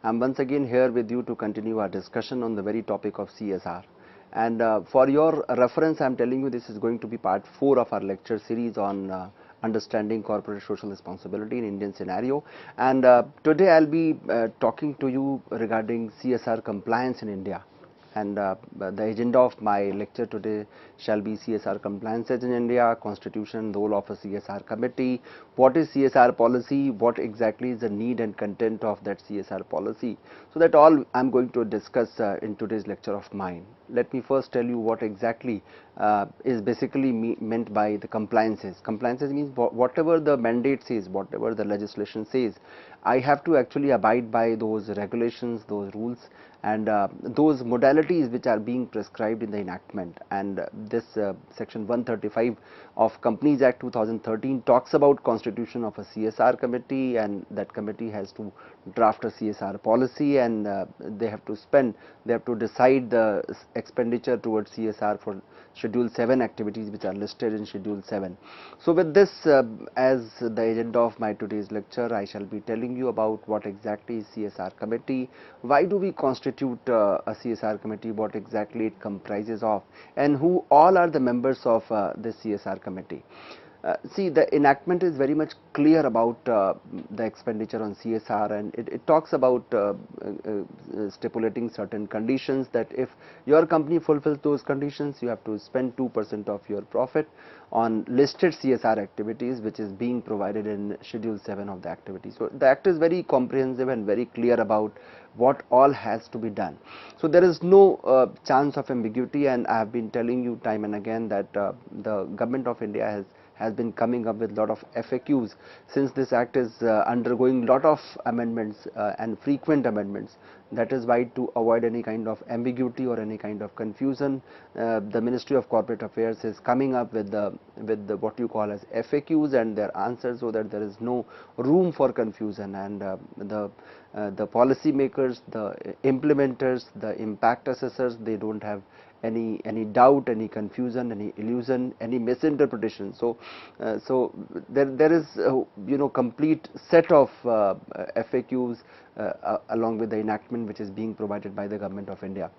I'm once again here with you to continue our discussion on the very topic of CSR. And for your reference, I'm telling you this is going to be part 4 of our lecture series on understanding corporate social responsibility in Indian scenario. And today I'll be talking to you regarding CSR compliance in India. And the agenda of my lecture today shall be CSR compliances in India, constitution, role of a CSR committee, what is CSR policy, what exactly is the need and content of that CSR policy. So that all I'm going to discuss in today's lecture of mine. Let me first tell you what exactly is basically meant by the compliances. Compliances means whatever the mandate says, whatever the legislation says, I have to actually abide by those regulations, those rules, and those modalities which are being prescribed in the enactment. And this section 135 of Companies Act 2013 talks about constitution of a CSR committee, and that committee has to draft a CSR policy, and they have to decide the expenditure towards CSR for Schedule 7 activities which are listed in Schedule 7. So with this as the agenda of my today's lecture, I shall be telling you about what exactly is CSR committee, why do we constitute a CSR committee, what exactly it comprises of, and who all are the members of this CSR committee. See, the enactment is very much clear about the expenditure on CSR, and it talks about stipulating certain conditions, that if your company fulfills those conditions, you have to spend 2% of your profit on listed CSR activities which is being provided in Schedule 7 of the activity. So the act is very comprehensive and very clear about what all has to be done. So there is no chance of ambiguity, and I have been telling you time and again that the government of India has been coming up with a lot of FAQs since this act is undergoing lot of amendments and frequent amendments. That is why, to avoid any kind of ambiguity or any kind of confusion, the Ministry of Corporate Affairs is coming up with the what you call as FAQs and their answers, so that there is no room for confusion, and the policy makers, the implementers, the impact assessors, they don't have any doubt, any confusion, any illusion, any misinterpretation. So there is complete set of FAQs along with the enactment which is being provided by the government of India.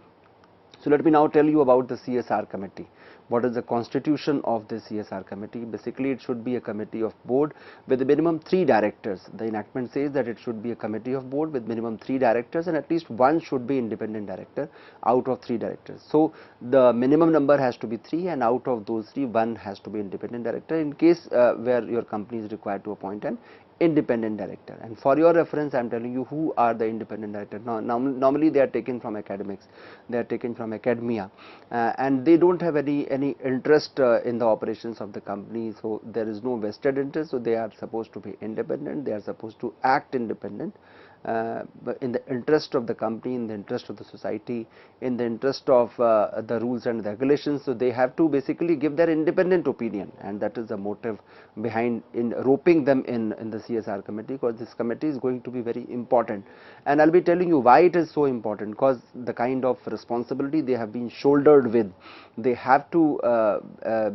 So let me now tell you about the CSR committee. What is the constitution of the CSR committee? Basically, it should be a committee of board with a minimum 3 directors. The enactment says that it should be a committee of board with minimum 3 directors, and at least one should be independent director out of 3 directors. So the minimum number has to be 3, and out of those 3, one has to be independent director in case where your company is required to appoint an independent director. And for your reference, I am telling you who are the independent directors. Normally they are taken from academics, they are taken from academia, and they don't have any interest in the operations of the company, so there is no vested interest, so they are supposed to be independent, they are supposed to act independent, but in the interest of the company, in the interest of the society, in the interest of the rules and regulations. So they have to basically give their independent opinion, and that is the motive behind in roping them in the CSR committee, because this committee is going to be very important, and I'll be telling you why it is so important. Because the kind of responsibility they have been shouldered with, they have to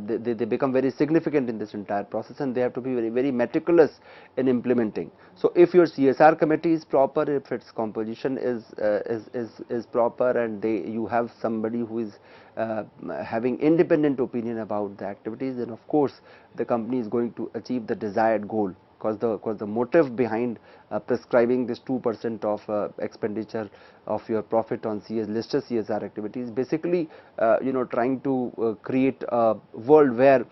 they become very significant in this entire process, and they have to be very meticulous in implementing. So if your CSR committee is proper, if its composition is proper, and you have somebody who is having independent opinion about the activities, then of course the company is going to achieve the desired goal. Because the motive behind prescribing this 2% of expenditure of your profit on listed CSR activities, basically trying to create a world where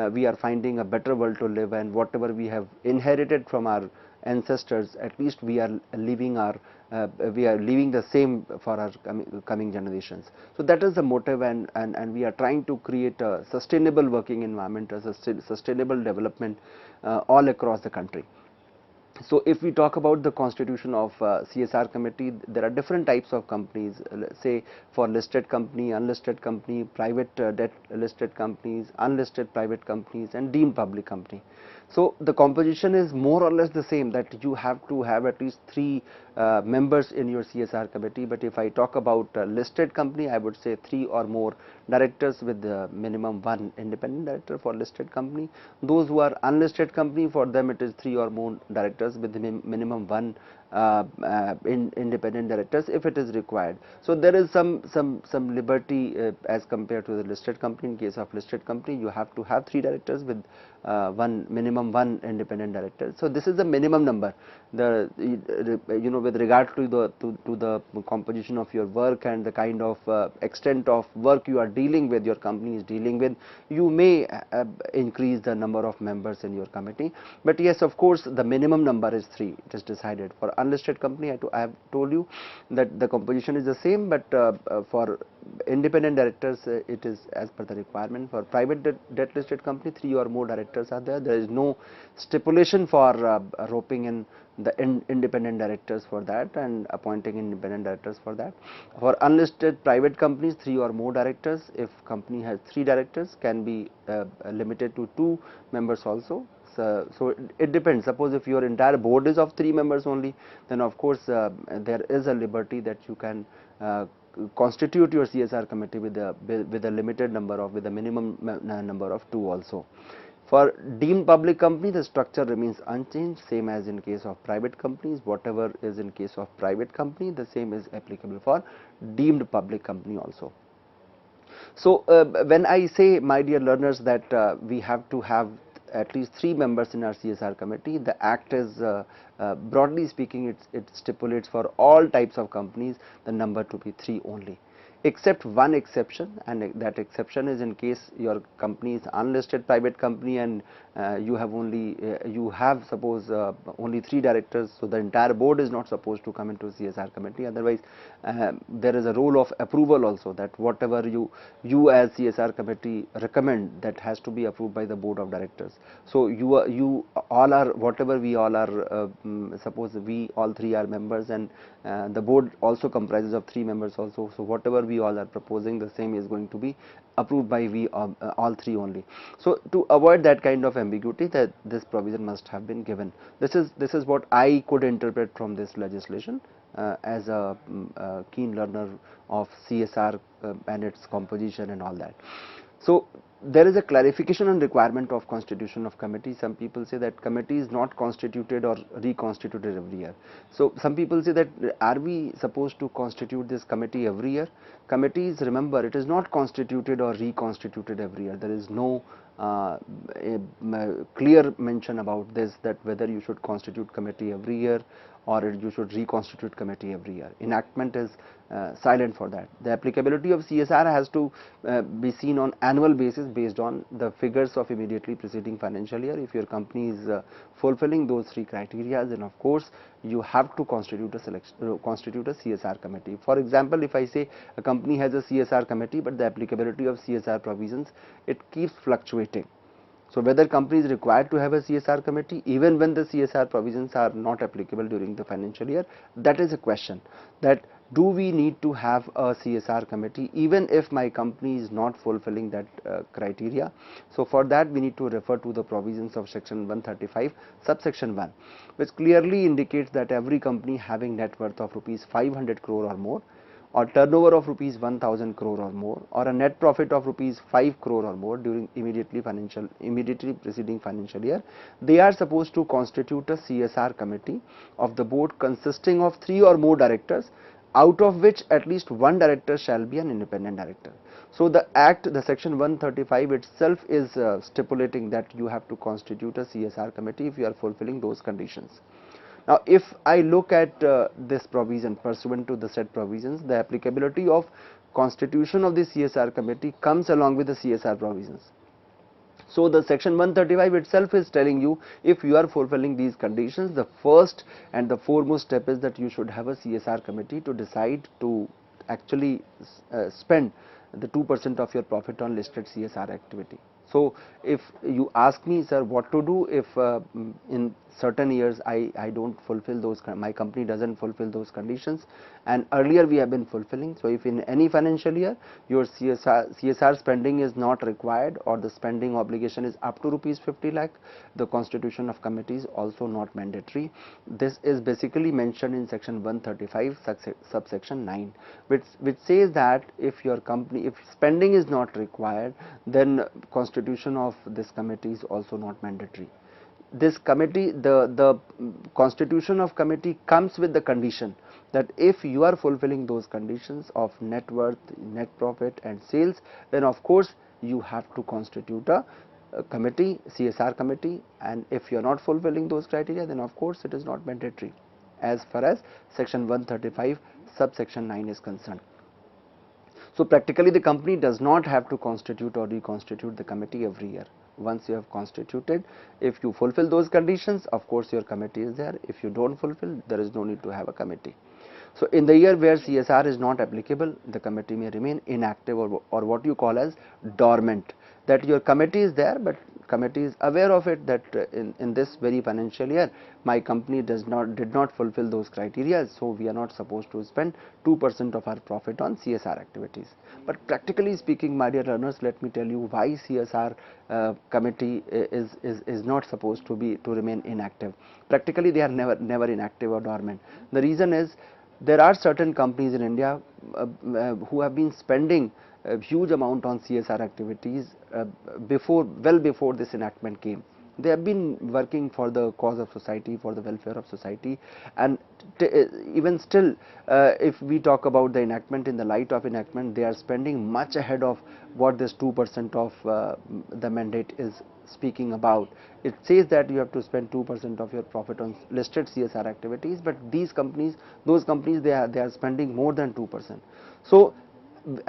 we are finding a better world to live, and whatever we have inherited from our ancestors, at least we are leaving the same for our coming generations. So that is the motive, and we are trying to create a sustainable working environment, a sustainable development all across the country. So if we talk about the constitution of CSR committee, there are different types of companies, say for listed company, unlisted company, private debt listed companies, unlisted private companies, and deemed public company. So the composition is more or less the same, that you have to have at least 3 members in your CSR committee. But if I talk about listed company, I would say 3 or more directors with minimum 1 independent director for listed company. Those who are unlisted company, for them it is 3 or more directors with minimum 1 independent directors if it is required. So there is some liberty as compared to the listed company. In case of listed company, you have to have 3 directors with minimum 1 independent director. So this is the minimum number. The with regard to the composition of your work and the kind of extent of work you are dealing with, your company is dealing with, you may increase the number of members in your committee. But yes, of course, the minimum number is 3. It is decided. For unlisted company, I have told you that the composition is the same, but for independent directors, it is as per the requirement. For private debt listed company, 3 or more directors are there. There is no stipulation for roping in the independent directors for that and appointing independent directors for that. For unlisted private companies, 3 or more directors. If company has 3 directors, can be limited to 2 members also. So it depends. Suppose if your entire board is of 3 members only, then of course there is a liberty that you can constitute your CSR committee with a limited number of, with a minimum number of 2 also. For deemed public company, the structure remains unchanged, same as in case of private companies. Whatever is in case of private company, the same is applicable for deemed public company also. So when I say, my dear learners, that we have to have at least 3 members in our CSR committee, the act is broadly speaking, it stipulates for all types of companies the number to be 3 only, except one exception, and that exception is in case your company is unlisted private company and you have suppose only 3 directors, so the entire board is not supposed to come into CSR committee. Otherwise there is a role of approval also, that whatever you as CSR committee recommend, that has to be approved by the board of directors. So you all are, whatever we all are, suppose we all 3 are members, and the board also comprises of 3 members also. So whatever we all are proposing, the same is going to be approved by we all 3 only. So to avoid that kind of ambiguity, that this provision must have been given. This is what I could interpret from this legislation as a keen learner of CSR and its composition and all that. So there is a clarification and requirement of constitution of committee. Some people say that committee is not constituted or reconstituted every year. So some people say that, are we supposed to constitute this committee every year? Committees, remember, it is not constituted or reconstituted every year. There is no clear mention about this, that whether you should constitute committee every year or you should reconstitute committee every year. Enactment is silent for that. The applicability of CSR has to be seen on annual basis based on the figures of immediately preceding financial year. If your company is fulfilling those 3 criteria, then of course you have to constitute a CSR committee. For example, if I say a company has a CSR committee, but the applicability of CSR provisions, it keeps fluctuating. So whether company is required to have a CSR committee even when the CSR provisions are not applicable during the financial year, that is a question. That do we need to have a CSR committee even if my company is not fulfilling that criteria? So for that we need to refer to the provisions of section 135 subsection 1, which clearly indicates that every company having net worth of rupees 500 crore or more, or turnover of rupees 1000 crore or more, or a net profit of rupees 5 crore or more during immediately preceding financial year, they are supposed to constitute a CSR committee of the board consisting of 3 or more directors, out of which at least 1 director shall be an independent director. So the act, the section 135 itself is stipulating that you have to constitute a CSR committee if you are fulfilling those conditions. Now, if I look at this provision pursuant to the said provisions, the applicability of constitution of the CSR committee comes along with the CSR provisions. So the section 135 itself is telling you, if you are fulfilling these conditions, the first and the foremost step is that you should have a CSR committee to decide to actually spend the 2% of your profit on listed CSR activity. So if you ask me, sir, what to do if in certain years I don't fulfill those, my company doesn't fulfill those conditions, and earlier we have been fulfilling. So if in any financial year your CSR spending is not required, or the spending obligation is up to rupees 50 lakh, the constitution of committee is also not mandatory. This is basically mentioned in section 135 subsection 9, which says that if your company, if spending is not required, then constitution of this committee is also not mandatory. this committee, the constitution of committee comes with the condition that if you are fulfilling those conditions of net worth, net profit and sales, then of course you have to constitute a committee, CSR committee, and if you are not fulfilling those criteria, then of course it is not mandatory as far as section 135 subsection 9 is concerned. So practically the company does not have to constitute or reconstitute the committee every year. Once you have constituted, if you fulfill those conditions, of course your committee is there. If you don't fulfill, there is no need to have a committee. So in the year where CSR is not applicable, the committee may remain inactive or what you call as dormant. That your committee is there, but committee is aware of it that in this very financial year my company did not fulfill those criteria, so we are not supposed to spend 2% of our profit on CSR activities. But practically speaking, my dear learners, let me tell you why CSR committee is not supposed to remain inactive. Practically they are never inactive or dormant. The reason is there are certain companies in India who have been spending a huge amount on CSR activities well before this enactment came. They have been working for the cause of society, for the welfare of society, and even still, if we talk about the enactment, in the light of enactment, they are spending much ahead of what this 2% of the mandate is speaking about. It says that you have to spend 2% of your profit on listed CSR activities, but these companies, those companies, they are spending more than 2%. So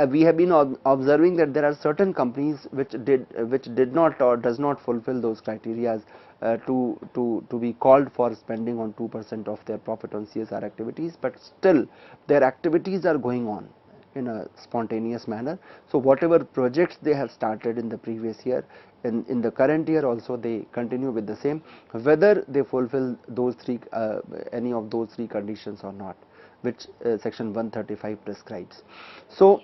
we have been observing that there are certain companies which did not or does not fulfill those criteria to be called for spending on 2% of their profit on CSR activities, but still their activities are going on in a spontaneous manner. So whatever projects they have started in the previous year, in the current year also they continue with the same, whether they fulfill those any of those three conditions or not, which section 135 prescribes. So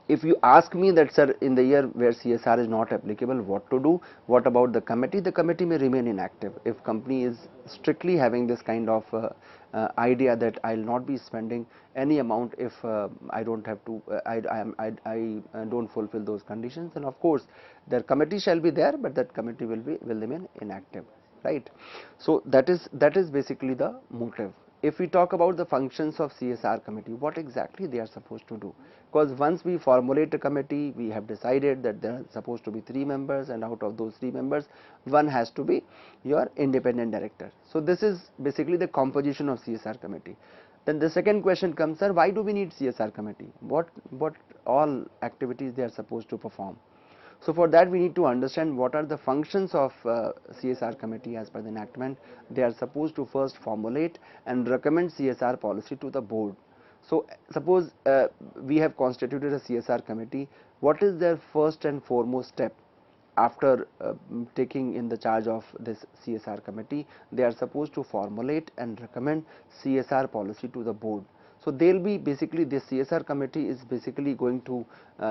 if you ask me that, sir, in the year where CSR is not applicable, what to do, what about the committee? The committee may remain inactive. If company is strictly having this kind of idea that I will not be spending any amount if I don't have to, I don't fulfill those conditions, then of course their committee shall be there, but that committee will remain inactive, right? So that is basically the motive. If we talk about the functions of CSR committee, what exactly they are supposed to do? Because once we formulate a committee, we have decided that there are supposed to be 3 members, and out of those 3 members, one has to be your independent director. So this is basically the composition of CSR committee. Then the second question comes, sir, why do we need CSR committee? What all activities they are supposed to perform? So for that we need to understand what are the functions of CSR committee as per the enactment. They are supposed to first formulate and recommend CSR policy to the board. So suppose we have constituted a CSR committee, what is their first and foremost step after taking in the charge of this CSR committee? They are supposed to formulate and recommend CSR policy to the board. So they will be basically, this CSR committee is basically going to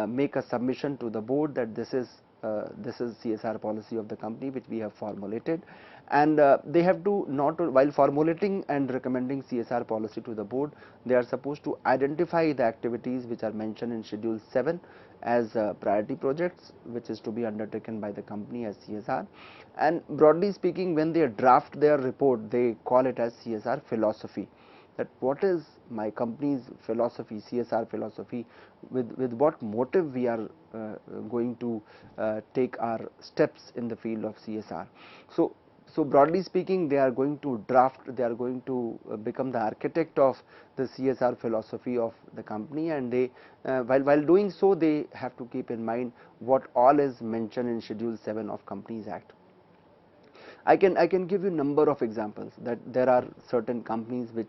make a submission to the board that this is CSR policy of the company which we have formulated, and they have to while formulating and recommending CSR policy to the board, they are supposed to identify the activities which are mentioned in Schedule 7 as priority projects which is to be undertaken by the company as CSR, and broadly speaking, when they draft their report, they call it as CSR philosophy. That what is my company's philosophy, CSR philosophy, with what motive we are going to take our steps in the field of CSR. So broadly speaking, they are going to draft, they are going to become the architect of the CSR philosophy of the company, and they while doing so, they have to keep in mind what all is mentioned in Schedule 7 of Companies Act. I can give you number of examples that there are certain companies which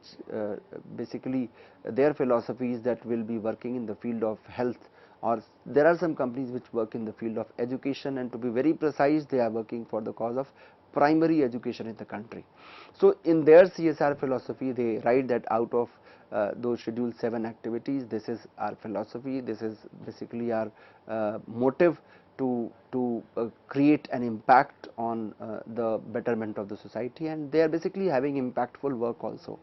basically their philosophies that will be working in the field of health, or there are some companies which work in the field of education, and to be very precise, they are working for the cause of primary education in the country. So in their CSR philosophy, they write that out of those Schedule 7 activities, this is our philosophy, this is basically our motive to create an impact on the betterment of the society, and they are basically having impactful work also.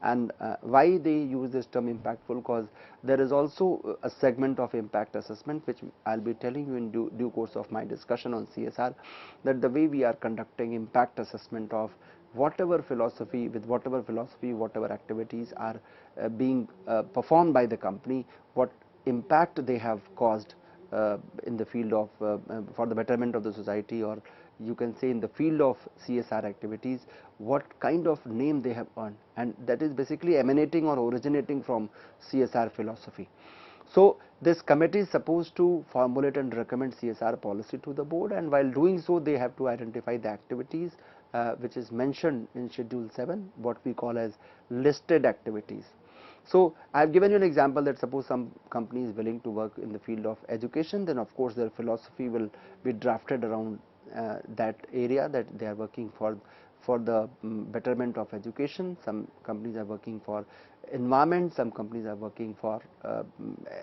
And why they use this term impactful, because there is also a segment of impact assessment which I'll be telling you in due course of my discussion on CSR, that the way we are conducting impact assessment of whatever philosophy, whatever activities are being performed by the company, what impact they have caused in the field of for the betterment of the society, or you can say in the field of CSR activities, what kind of name they have earned, and that is basically emanating or originating from CSR philosophy. So this committee is supposed to formulate and recommend CSR policy to the board, and while doing so they have to identify the activities which is mentioned in Schedule 7, what we call as listed activities. So I have given you an example that suppose some company is willing to work in the field of education, then of course their philosophy will be drafted around that area that they are working for the betterment of education. Some companies are working for environment, some companies are working for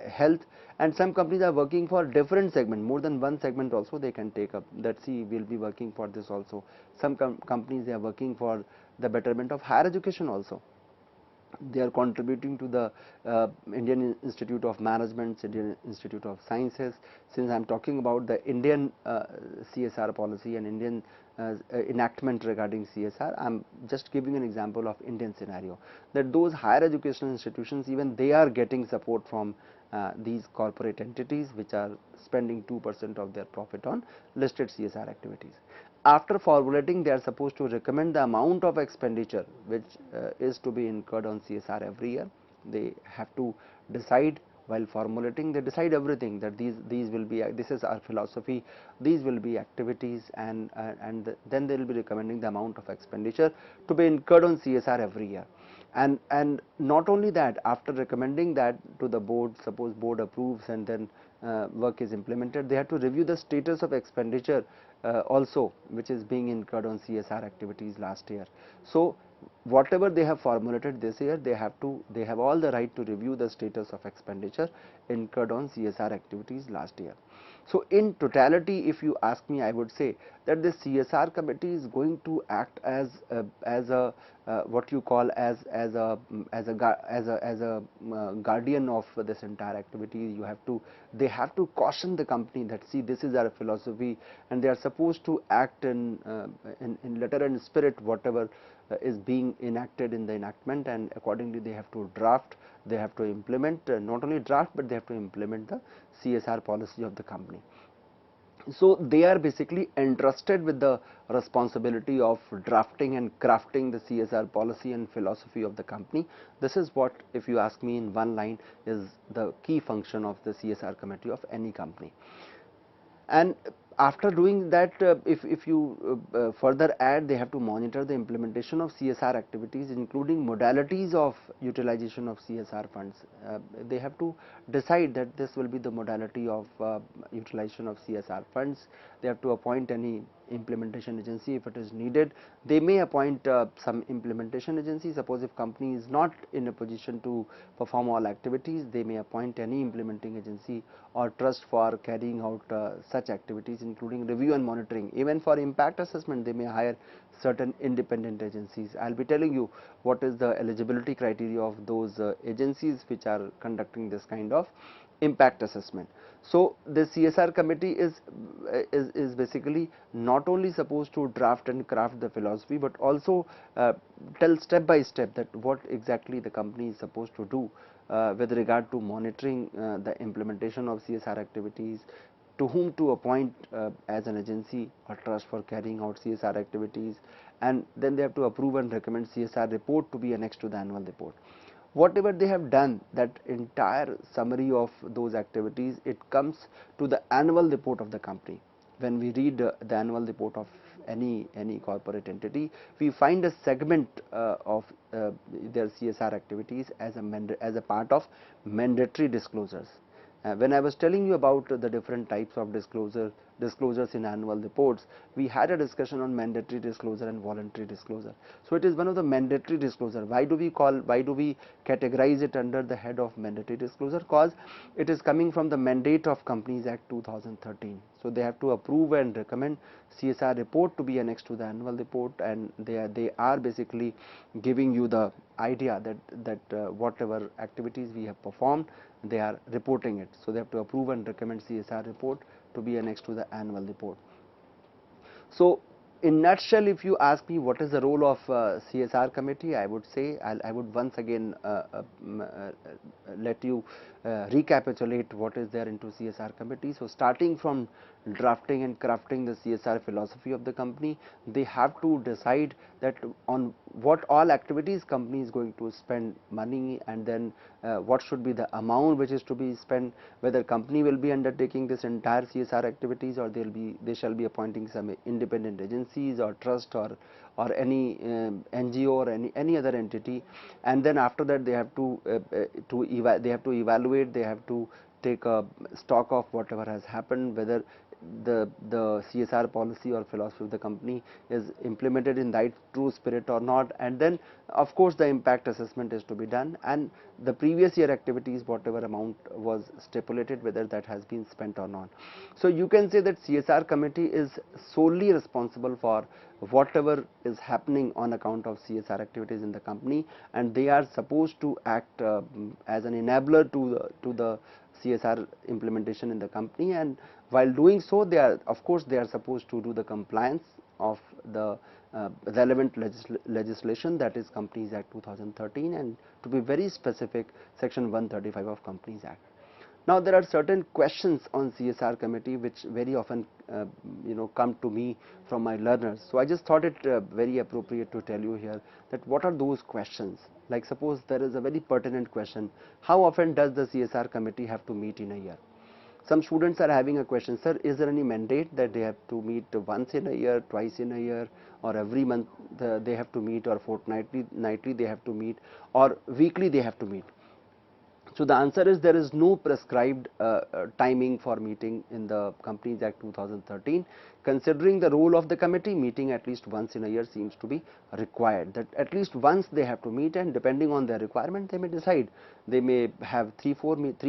health, and some companies are working for different segment, more than one segment also they can take up. That see, we will be working for this also. Some companies they are working for the betterment of higher education also. They are contributing to the Indian Institute of Management, Indian Institute of Sciences. Since I am talking about the Indian CSR policy and Indian enactment regarding CSR, I am just giving an example of Indian scenario, that those higher educational institutions, even they are getting support from these corporate entities which are spending 2% of their profit on listed CSR activities. After formulating, they are supposed to recommend the amount of expenditure which is to be incurred on CSR every year. They have to decide, while formulating they decide everything, that these will be, this is our philosophy, these will be activities, and then they will be recommending the amount of expenditure to be incurred on CSR every year. And not only that, after recommending that to the board, suppose board approves and then work is implemented, they have to review the status of expenditure also which is being incurred on CSR activities last year. So whatever they have formulated this year, they have all the right to review the status of expenditure incurred on CSR activities last year. So in totality, if you ask me, I would say that the CSR committee is going to act as a what you call as a guardian of this entire activity. They have to caution the company that, see, this is our philosophy, and they are supposed to act in letter and spirit whatever is being enacted in the enactment, and accordingly they have to draft, they have to implement, not only draft but they have to implement the CSR policy of the company. So they are basically entrusted with the responsibility of drafting and crafting the CSR policy and philosophy of the company. This is what, if you ask me in one line, is the key function of the CSR committee of any company. And after doing that, if you further add, they have to monitor the implementation of CSR activities, including modalities of utilization of CSR funds. They have to decide that this will be the modality of utilization of CSR funds. They have to appoint any implementation agency if it is needed. They may appoint some implementation agency. Suppose if company is not in a position to perform all activities, they may appoint any implementing agency or trust for carrying out such activities, including review and monitoring. Even for impact assessment, they may hire certain independent agencies. I will be telling you what is the eligibility criteria of those agencies which are conducting this kind of impact assessment. So the CSR committee is basically not only supposed to draft and craft the philosophy, but also tell step by step that what exactly the company is supposed to do with regard to monitoring the implementation of CSR activities, to whom to appoint as an agency or trust for carrying out CSR activities, and then they have to approve and recommend CSR report to be annexed to the annual report. Whatever they have done, that entire summary of those activities, it comes to the annual report of the company. When we read the annual report of any corporate entity, we find a segment of their CSR activities as a part of mandatory disclosures. When I was telling you about the different types of disclosures in annual reports, we had a discussion on mandatory disclosure and voluntary disclosure. So it is one of the mandatory disclosure. Why do we categorize it under the head of mandatory disclosure? Because it is coming from the mandate of Companies Act 2013. So they have to approve and recommend CSR report to be annexed to the annual report, and they are basically giving you the idea that whatever activities we have performed, they are reporting it. So they have to approve and recommend CSR report to be annexed to the annual report. So in nutshell, if you ask me what is the role of CSR committee, I would say I would once again let you recapitulate what is there into CSR committee. So starting from drafting and crafting the CSR philosophy of the company, they have to decide that on what all activities company is going to spend money, and then what should be the amount which is to be spent, whether company will be undertaking this entire CSR activities, or they shall be appointing some independent agencies or trust or any NGO or any other entity. And then after that they have to evaluate, they have to take a stock of whatever has happened, whether the CSR policy or philosophy of the company is implemented in that true spirit or not. And then of course the impact assessment is to be done, and the previous year activities, whatever amount was stipulated, whether that has been spent or not. So you can say that CSR committee is solely responsible for whatever is happening on account of CSR activities in the company, and they are supposed to act as an enabler to the CSR implementation in the company. And while doing so, they are supposed to do the compliance of the relevant legislation, that is Companies Act 2013, and to be very specific, section 135 of Companies Act. Now there are certain questions on CSR committee which very often come to me from my learners. So I just thought it very appropriate to tell you here that what are those questions. Like suppose there is a very pertinent question: how often does the CSR committee have to meet in a year? Some students are having a question: sir, is there any mandate that they have to meet once in a year, twice in a year, or every month they have to meet, or fortnightly they have to meet, or weekly they have to meet? So the answer is there is no prescribed timing for meeting in the Companies Act 2013. Considering the role of the committee, meeting at least once in a year seems to be required. That at least once they have to meet, and depending on their requirement, they may decide. They may have three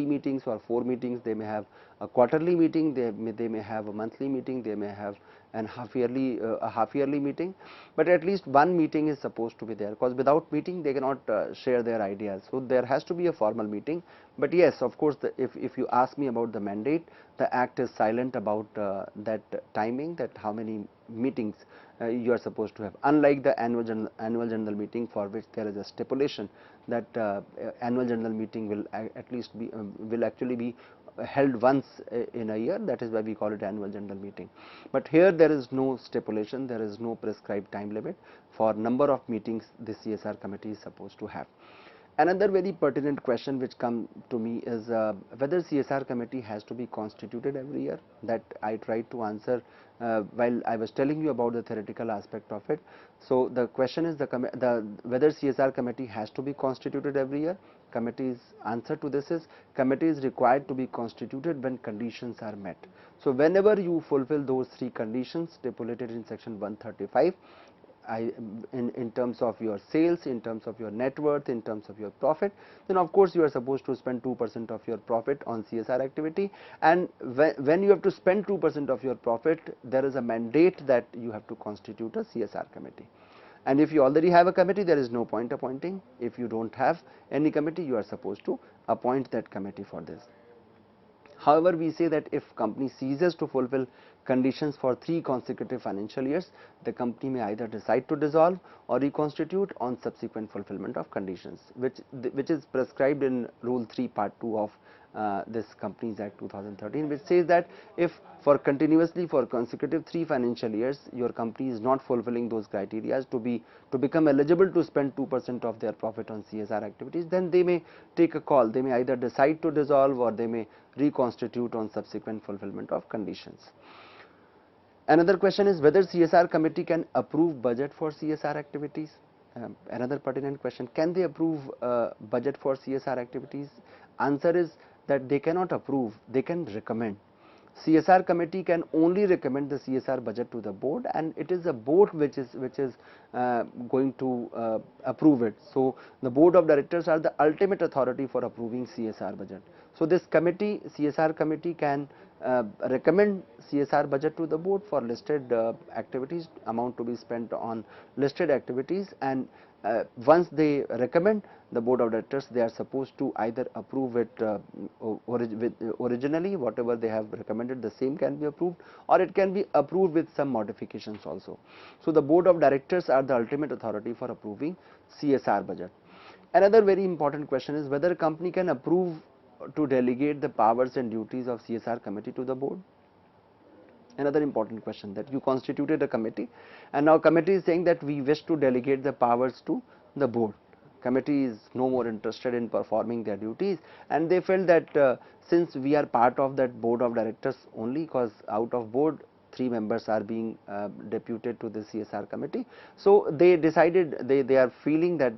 meetings or 4 meetings. They may have a quarterly meeting. They may have a monthly meeting. They may have a half yearly meeting, but at least one meeting is supposed to be there, because without meeting they cannot share their ideas. So there has to be a formal meeting. But yes, of course, if you ask me about the mandate, the act is silent about that timing, that how many meetings you are supposed to have, unlike the annual general meeting, for which there is a stipulation that annual general meeting will actually be held once in a year. That is why we call it annual general meeting. But here there is no stipulation, there is no prescribed time limit for number of meetings the CSR committee is supposed to have. Another very pertinent question which come to me is whether CSR committee has to be constituted every year. That I tried to answer while I was telling you about the theoretical aspect of it. So the question is whether CSR committee has to be constituted every year. Committee's answer to this is committee is required to be constituted when conditions are met. So whenever you fulfill those 3 conditions stipulated in section 135, in terms of your sales, in terms of your net worth, in terms of your profit, then of course you are supposed to spend 2% of your profit on CSR activity. And when you have to spend 2% of your profit, there is a mandate that you have to constitute a CSR committee. And if you already have a committee, there is no point appointing. If you don't have any committee, you are supposed to appoint that committee for this. However, we say that if company ceases to fulfill conditions for 3 consecutive financial years, the company may either decide to dissolve or reconstitute on subsequent fulfillment of conditions, which is prescribed in Rule 3 Part 2 of this Companies Act 2013, which says that if for consecutive 3 financial years your company is not fulfilling those criteria to become eligible to spend 2% of their profit on CSR activities, then they may take a call. They may either decide to dissolve or they may reconstitute on subsequent fulfillment of conditions. Another question is whether CSR committee can approve budget for CSR activities. Another pertinent question: can they approve budget for CSR activities? Answer is that they cannot approve, they can recommend. CSR committee can only recommend the CSR budget to the board, and it is the board which is going to approve it. So the board of directors are the ultimate authority for approving CSR budget. So this committee, CSR committee, can recommend CSR budget to the board for listed activities, amount to be spent on listed activities, and once they recommend, the board of directors, they are supposed to either approve it originally, whatever they have recommended, the same can be approved, or it can be approved with some modifications also. So the board of directors are the ultimate authority for approving CSR budget. Another very important question is whether a company can approve to delegate the powers and duties of CSR committee to the board. Another important question, that you constituted a committee, and now committee is saying that we wish to delegate the powers to the board. Committee is no more interested in performing their duties, and they felt that since we are part of that board of directors only, because out of board 3 members are being deputed to the CSR committee, so they decided, they are feeling that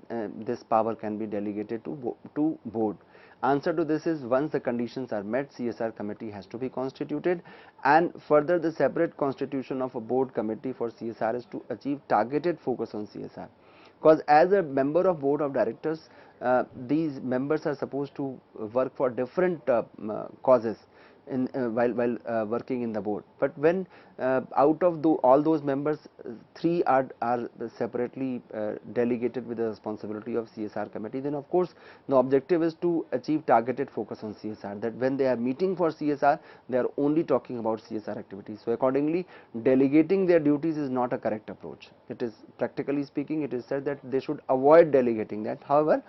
this power can be delegated to board. Answer to this is, once the conditions are met, CSR committee has to be constituted, and further the separate constitution of a board committee for CSR is to achieve targeted focus on CSR. Because as a member of board of directors, these members are supposed to work for different causes in while working in the board. But when out of all those members, 3 are separately delegated with the responsibility of CSR committee, then of course the objective is to achieve targeted focus on CSR, that when they are meeting for CSR, they are only talking about CSR activities. So accordingly, delegating their duties is not a correct approach. It is, practically speaking, it is said that they should avoid delegating that. However,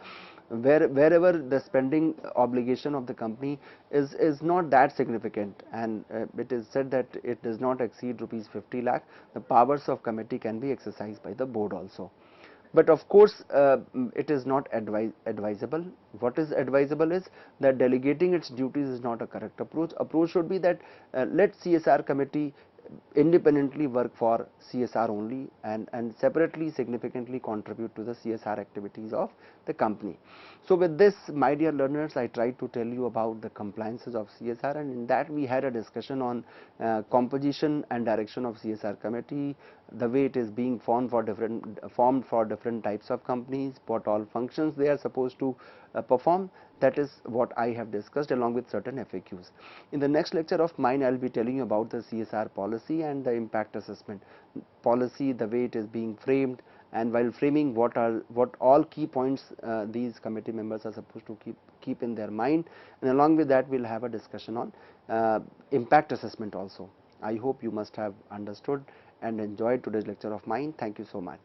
wherever the spending obligation of the company is not that significant, and it is said that it does not exceed rupees 50 lakh, the powers of committee can be exercised by the board also. But of course, it is not advisable. What is advisable is that delegating its duties is not a correct approach. Approach should be that let CSR committee independently work for CSR only, and separately significantly contribute to the CSR activities of the company. So with this, my dear learners, I tried to tell you about the compliances of CSR, and in that we had a discussion on composition and direction of CSR committee, the way it is being formed for different types of companies, what all functions they are supposed to perform. That is what I have discussed, along with certain FAQs. In the next lecture of mine, I will be telling you about the CSR policy and the impact assessment policy, the way it is being framed, and while framing, what all key points these committee members are supposed to keep in their mind, and along with that we will have a discussion on impact assessment also. I hope you must have understood and enjoyed today's lecture of mine. Thank you so much.